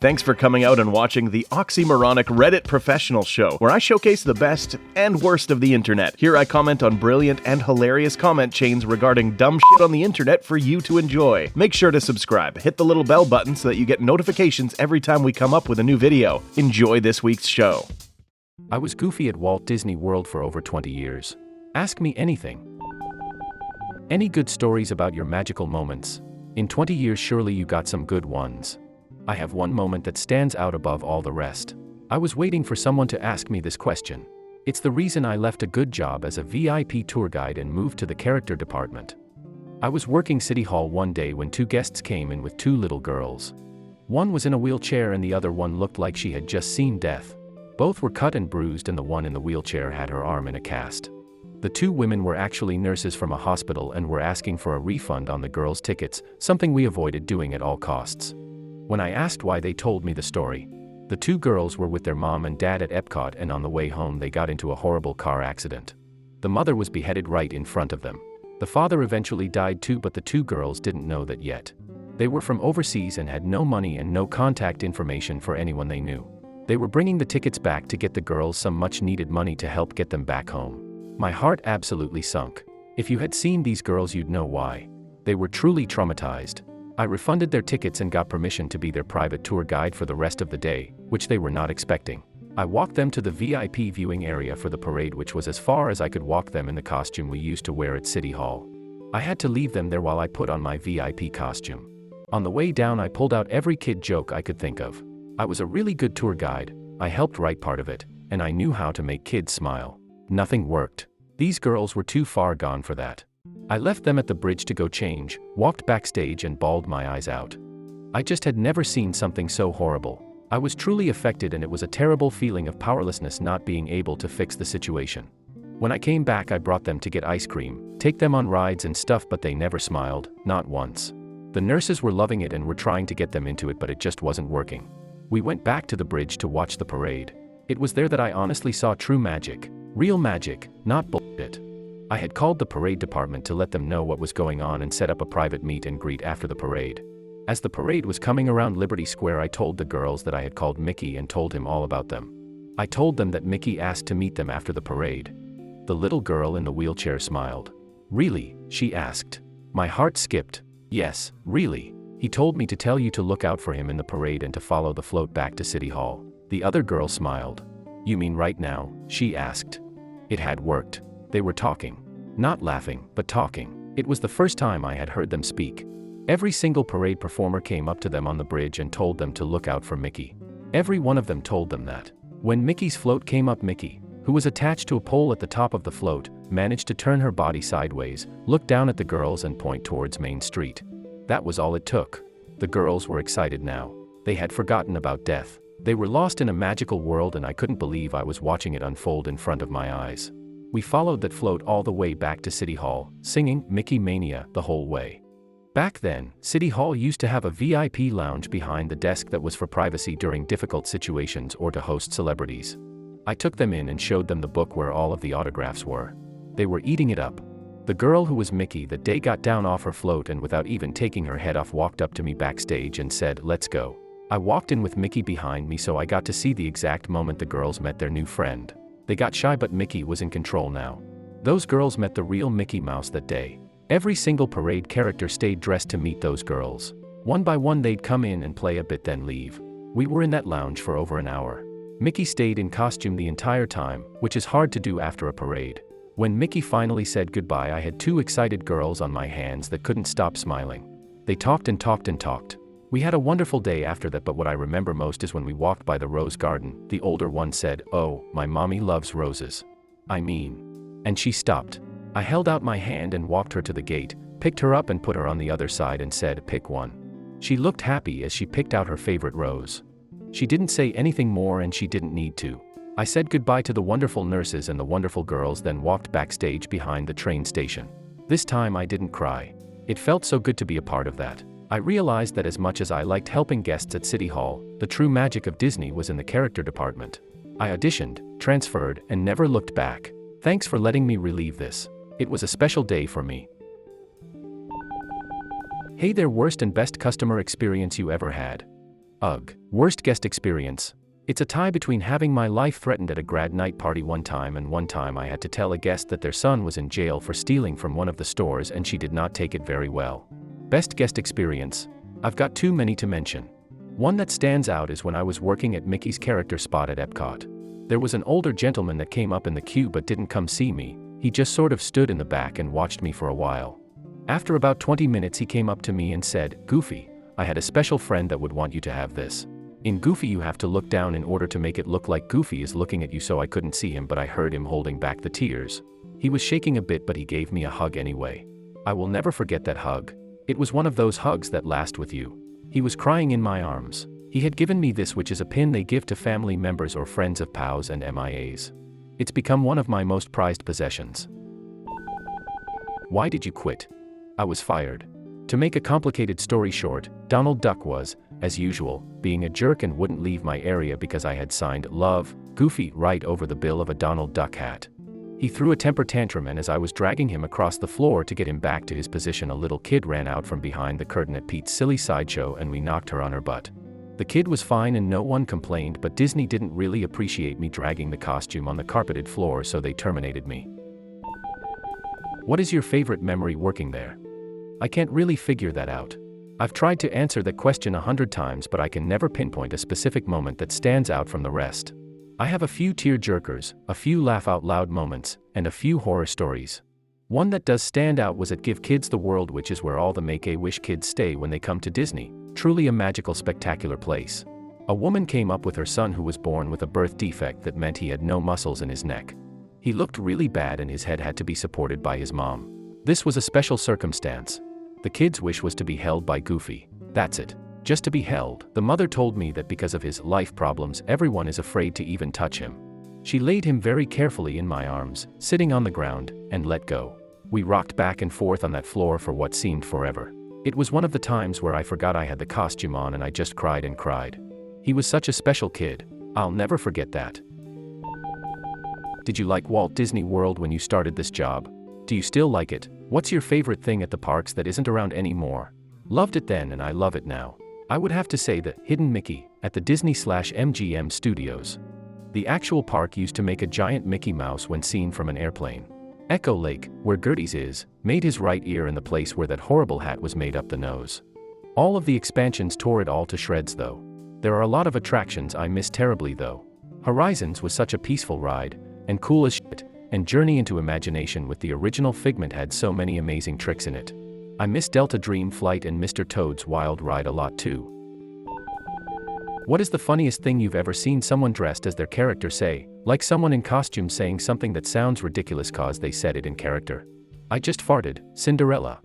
Thanks for coming out and watching the oxymoronic Reddit professional show, where I showcase the best and worst of the internet. Here I comment on brilliant and hilarious comment chains regarding dumb shit on the internet for you to enjoy. Make sure to subscribe, hit the little bell button so that you get notifications every time we come up with a new video. Enjoy this week's show. I was Goofy at Walt Disney World for over 20 years. Ask me anything. Any good stories about your magical moments? In 20 years surely you got some good ones. I have one moment that stands out above all the rest. I was waiting for someone to ask me this question. It's the reason I left a good job as a VIP tour guide and moved to the character department. I was working City Hall one day when two guests came in with two little girls. One was in a wheelchair and the other one looked like she had just seen death. Both were cut and bruised and the one in the wheelchair had her arm in a cast. The two women were actually nurses from a hospital and were asking for a refund on the girls' tickets, something we avoided doing at all costs. When I asked why, they told me the story. The two girls were with their mom and dad at Epcot, and on the way home they got into a horrible car accident. The mother was beheaded right in front of them. The father eventually died too, but the two girls didn't know that yet. They were from overseas and had no money and no contact information for anyone they knew. They were bringing the tickets back to get the girls some much needed money to help get them back home. My heart absolutely sunk. If you had seen these girls you'd know why. They were truly traumatized. I refunded their tickets and got permission to be their private tour guide for the rest of the day, which they were not expecting. I walked them to the VIP viewing area for the parade, which was as far as I could walk them in the costume we used to wear at City Hall. I had to leave them there while I put on my VIP costume. On the way down I pulled out every kid joke I could think of. I was a really good tour guide, I helped write part of it, and I knew how to make kids smile. Nothing worked. These girls were too far gone for that. I left them at the bridge to go change, walked backstage and bawled my eyes out. I just had never seen something so horrible. I was truly affected and it was a terrible feeling of powerlessness not being able to fix the situation. When I came back I brought them to get ice cream, take them on rides and stuff, but they never smiled, not once. The nurses were loving it and were trying to get them into it, but it just wasn't working. We went back to the bridge to watch the parade. It was there that I honestly saw true magic. Real magic, not bullshit. I had called the parade department to let them know what was going on and set up a private meet and greet after the parade. As the parade was coming around Liberty Square I told the girls that I had called Mickey and told him all about them. I told them that Mickey asked to meet them after the parade. The little girl in the wheelchair smiled. "Really?" she asked. My heart skipped. "Yes, really. He told me to tell you to look out for him in the parade and to follow the float back to City Hall." The other girl smiled. "You mean right now?" she asked. It had worked. They were talking. Not laughing, but talking. It was the first time I had heard them speak. Every single parade performer came up to them on the bridge and told them to look out for Mickey. Every one of them told them that. When Mickey's float came up, Mickey, who was attached to a pole at the top of the float, managed to turn her body sideways, look down at the girls and point towards Main Street. That was all it took. The girls were excited now. They had forgotten about death. They were lost in a magical world and I couldn't believe I was watching it unfold in front of my eyes. We followed that float all the way back to City Hall, singing Mickey Mania the whole way. Back then, City Hall used to have a VIP lounge behind the desk that was for privacy during difficult situations or to host celebrities. I took them in and showed them the book where all of the autographs were. They were eating it up. The girl who was Mickey that day got down off her float and without even taking her head off walked up to me backstage and said, "Let's go." I walked in with Mickey behind me so I got to see the exact moment the girls met their new friend. They got shy but Mickey was in control now. Those girls met the real Mickey Mouse that day. Every single parade character stayed dressed to meet those girls. One by one they'd come in and play a bit then leave. We were in that lounge for over an hour. Mickey stayed in costume the entire time, which is hard to do after a parade. When Mickey finally said goodbye I had two excited girls on my hands that couldn't stop smiling. They talked and talked and talked. We had a wonderful day after that, but what I remember most is when we walked by the rose garden, the older one said, "Oh, my mommy loves roses. I mean." And she stopped. I held out my hand and walked her to the gate, picked her up and put her on the other side and said, "Pick one." She looked happy as she picked out her favorite rose. She didn't say anything more and she didn't need to. I said goodbye to the wonderful nurses and the wonderful girls, then walked backstage behind the train station. This time I didn't cry. It felt so good to be a part of that. I realized that as much as I liked helping guests at City Hall, the true magic of Disney was in the character department. I auditioned, transferred, and never looked back. Thanks for letting me relive this. It was a special day for me. Hey there, worst and best customer experience you ever had? Ugh. Worst guest experience. It's a tie between having my life threatened at a grad night party one time and one time I had to tell a guest that their son was in jail for stealing from one of the stores and she did not take it very well. Best guest experience. I've got too many to mention. One that stands out is when I was working at Mickey's character spot at Epcot. There was an older gentleman that came up in the queue but didn't come see me. He just sort of stood in the back and watched me for a while. After about 20 minutes he came up to me and said, "Goofy, I had a special friend that would want you to have this. In Goofy you have to look down in order to make it look like Goofy is looking at you." So I couldn't see him but I heard him holding back the tears. He was shaking a bit but he gave me a hug anyway. I will never forget that hug. It was one of those hugs that last with you. He was crying in my arms. He had given me this, which is a pin they give to family members or friends of POWs and MIAs. It's become one of my most prized possessions. Why did you quit? I was fired. To make a complicated story short, Donald Duck was, as usual, being a jerk and wouldn't leave my area because I had signed "Love, Goofy" right over the bill of a Donald Duck hat. He threw a temper tantrum and as I was dragging him across the floor to get him back to his position, a little kid ran out from behind the curtain at Pete's silly sideshow and we knocked her on her butt. The kid was fine and no one complained, but Disney didn't really appreciate me dragging the costume on the carpeted floor, so they terminated me. What is your favorite memory working there? I can't really figure that out. I've tried to answer that question 100 times but I can never pinpoint a specific moment that stands out from the rest. I have a few tear-jerkers, a few laugh-out-loud moments, and a few horror stories. One that does stand out was at Give Kids the World, which is where all the Make-A-Wish kids stay when they come to Disney. Truly a magical, spectacular place. A woman came up with her son who was born with a birth defect that meant he had no muscles in his neck. He looked really bad and his head had to be supported by his mom. This was a special circumstance. The kid's wish was to be held by Goofy. That's it. Just to be held. The mother told me that because of his life problems, everyone is afraid to even touch him. She laid him very carefully in my arms, sitting on the ground, and let go. We rocked back and forth on that floor for what seemed forever. It was one of the times where I forgot I had the costume on and I just cried and cried. He was such a special kid. I'll never forget that. Did you like Walt Disney World when you started this job? Do you still like it? What's your favorite thing at the parks that isn't around anymore? Loved it then and I love it now. I would have to say the Hidden Mickey at the Disney/MGM studios. The actual park used to make a giant Mickey Mouse when seen from an airplane. Echo Lake, where Gertie's is, made his right ear, and the place where that horrible hat was made up the nose. All of the expansions tore it all to shreds though. There are a lot of attractions I miss terribly though. Horizons was such a peaceful ride, and cool as shit, and Journey into Imagination with the original Figment had so many amazing tricks in it. I miss Delta Dream Flight and Mr. Toad's Wild Ride a lot too. What is the funniest thing you've ever seen someone dressed as their character say, like someone in costume saying something that sounds ridiculous cause they said it in character? I just farted, Cinderella.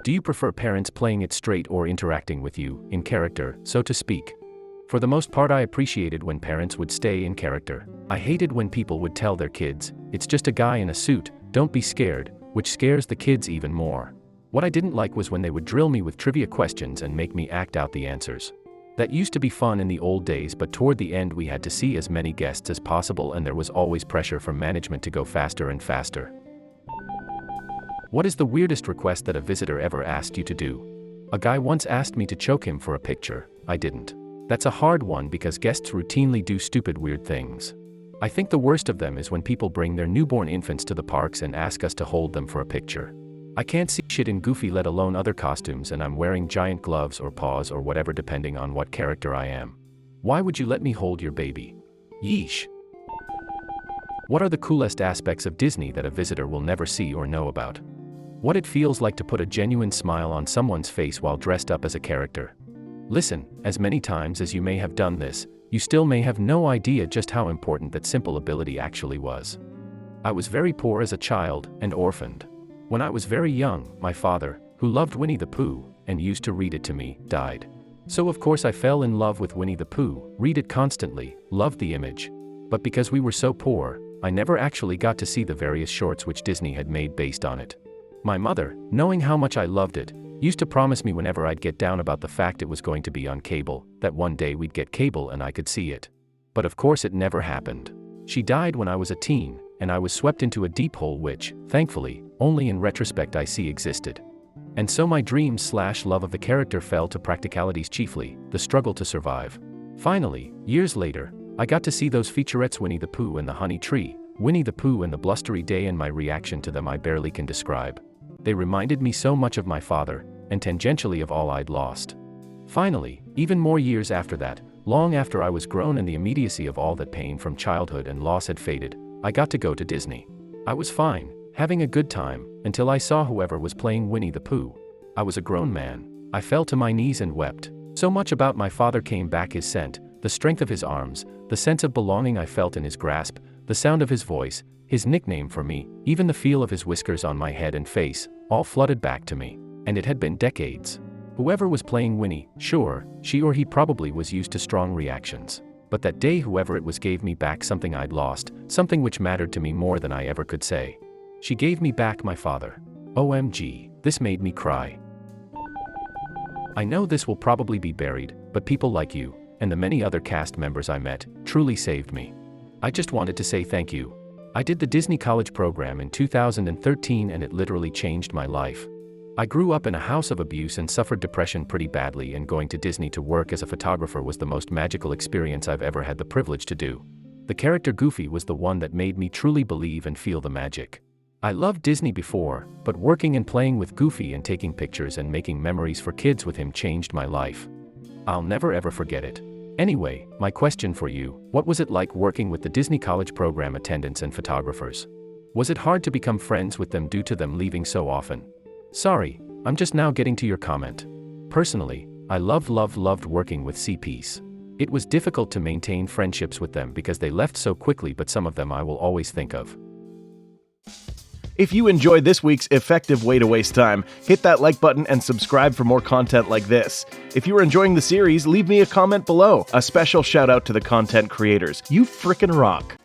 Do you prefer parents playing it straight or interacting with you, in character, so to speak? For the most part I appreciated when parents would stay in character. I hated when people would tell their kids, "It's just a guy in a suit, don't be scared," which scares the kids even more. What I didn't like was when they would drill me with trivia questions and make me act out the answers. That used to be fun in the old days, but toward the end we had to see as many guests as possible and there was always pressure from management to go faster and faster. What is the weirdest request that a visitor ever asked you to do? A guy once asked me to choke him for a picture. I didn't. That's a hard one because guests routinely do stupid weird things. I think the worst of them is when people bring their newborn infants to the parks and ask us to hold them for a picture. I can't see shit in Goofy, let alone other costumes, and I'm wearing giant gloves or paws or whatever depending on what character I am. Why would you let me hold your baby? Yeesh. What are the coolest aspects of Disney that a visitor will never see or know about? What it feels like to put a genuine smile on someone's face while dressed up as a character. Listen, as many times as you may have done this, you still may have no idea just how important that simple ability actually was. I was very poor as a child and orphaned. When I was very young, my father, who loved Winnie the Pooh and used to read it to me, died. So of course I fell in love with Winnie the Pooh, read it constantly, loved the image. But because we were so poor, I never actually got to see the various shorts which Disney had made based on it. My mother, knowing how much I loved it, used to promise me whenever I'd get down about the fact it was going to be on cable, that one day we'd get cable and I could see it. But of course it never happened. She died when I was a teen, and I was swept into a deep hole which, thankfully, only in retrospect I see existed. And so my dreams/love of the character fell to practicalities chiefly, the struggle to survive. Finally, years later, I got to see those featurettes Winnie the Pooh and the Honey Tree, Winnie the Pooh and the Blustery Day, and my reaction to them I barely can describe. They reminded me so much of my father, and tangentially of all I'd lost. Finally, even more years after that, long after I was grown and the immediacy of all that pain from childhood and loss had faded, I got to go to Disney. I was fine, having a good time, until I saw whoever was playing Winnie the Pooh. I was a grown man. I fell to my knees and wept. So much about my father came back: his scent, the strength of his arms, the sense of belonging I felt in his grasp, the sound of his voice, his nickname for me, even the feel of his whiskers on my head and face, all flooded back to me. And it had been decades. Whoever was playing Winnie, sure, she or he probably was used to strong reactions. But that day whoever it was gave me back something I'd lost, something which mattered to me more than I ever could say. She gave me back my father. OMG, this made me cry. I know this will probably be buried, but people like you, and the many other cast members I met, truly saved me. I just wanted to say thank you. I did the Disney College program in 2013 and it literally changed my life. I grew up in a house of abuse and suffered depression pretty badly, and going to Disney to work as a photographer was the most magical experience I've ever had the privilege to do. The character Goofy was the one that made me truly believe and feel the magic. I loved Disney before, but working and playing with Goofy and taking pictures and making memories for kids with him changed my life. I'll never ever forget it. Anyway, my question for you: what was it like working with the Disney College program attendants and photographers? Was it hard to become friends with them due to them leaving so often? Sorry, I'm just now getting to your comment. Personally, I loved working with CPs. It was difficult to maintain friendships with them because they left so quickly, but some of them I will always think of. If you enjoyed this week's effective way to waste time, hit that like button and subscribe for more content like this. If you are enjoying the series, leave me a comment below. A special shout out to the content creators. You frickin' rock.